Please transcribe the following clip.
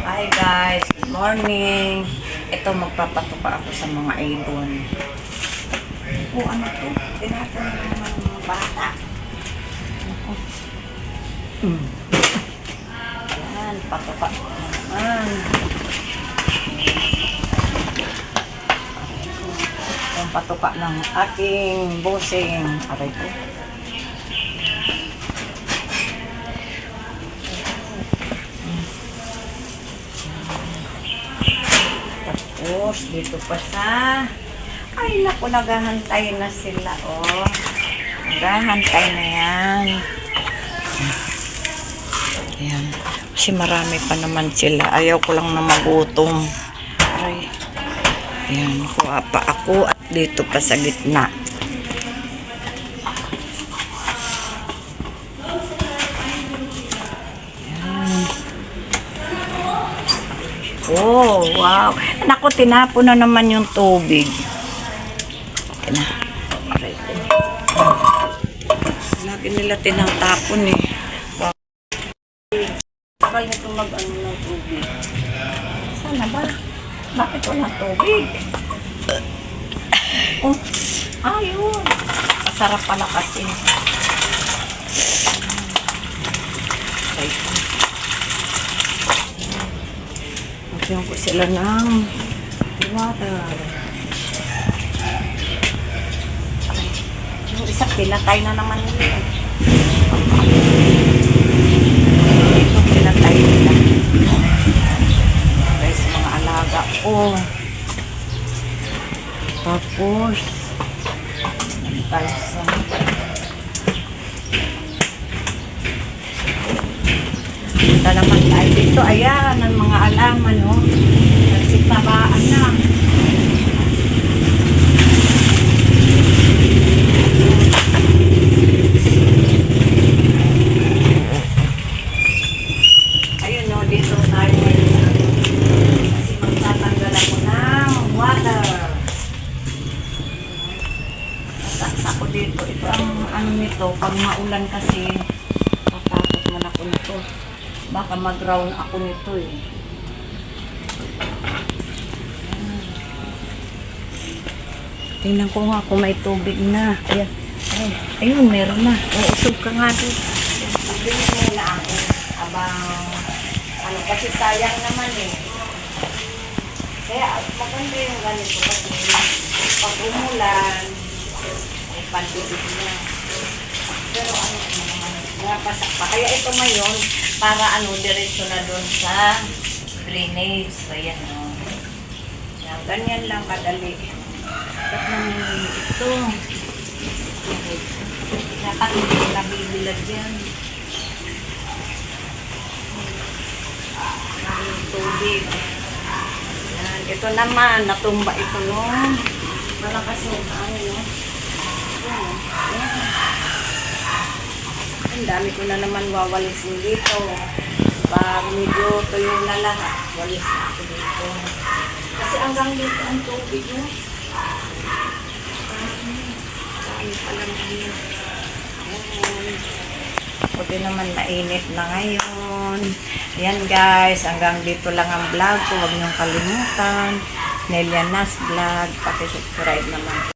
Hi guys, good morning. Ito magpapatuka ako sa mga ibon. Ano to? Tinapon na naman ng mga bata. Yan, patuka naman. Yung patuka ng aking busing. Aray ko. Tapos, dito pa sa... Ay, naku, naghahantay na sila, oh. Naghahantay na yan. Ayan. Kasi marami pa naman sila. Ayaw ko lang na magutom. Ay. Ayan, kuha pa ako at dito pa sa gitna. Oh, wow. Naku, tinapon na naman yung tubig. Okay na. Okay. Lagi nila tinatapon eh. Wow. Bakal nito mag-ano ng tubig. Sana ba? Bakit walang tubig? Oh, ayun. Masarap pala kasi. Okay. Lagyan ko sila ng water. Yung isa, pinatay na naman nila. Ito, pinatay nila. Guys, mga alaga ko. Tapos, tayo sa... Punta naman tayo dito. Ayan, ang mga alaman, no? Nagsitabaan na. Ayun, no? Dito tayo. Kasi magtatanggal ako ng water. Nasaksa ko dito. Ito ang ano nito. Pag maulan kasi, tatakot man ako nito. Baka mag-drown ako nito eh. Tingnan ko nga kung may tubig na. Ayan. Ayun, meron na. Uusog ka nga doon. Tingnan mo na ako. Abang, ano kasi sayang naman eh. Kaya maganda yung ganito kasi pag umulan, ay pantibig na. Pero ano naman, napasak pa. Kaya ito ngayon, para ano, diretso na doon sa drainage. So, yan, no. Yan, ganyan lang kadali. Ba't naman ito? Dapat hindi nabibilad yan. Ang tubig. Yan, ito naman, natumba ito, no. Malakas yung ano, no. Yan. Ang dami ko na naman wawalisin dito. Pag medyo tuyo na lahat, walis na ako dito. Kasi hanggang dito ang tubig, no? Dami pala naman. Buti naman mainit na ngayon. Ayan guys, hanggang dito lang ang vlog ko. Huwag niyong kalimutan. Nelia Nas Vlog. Paki-subscribe naman.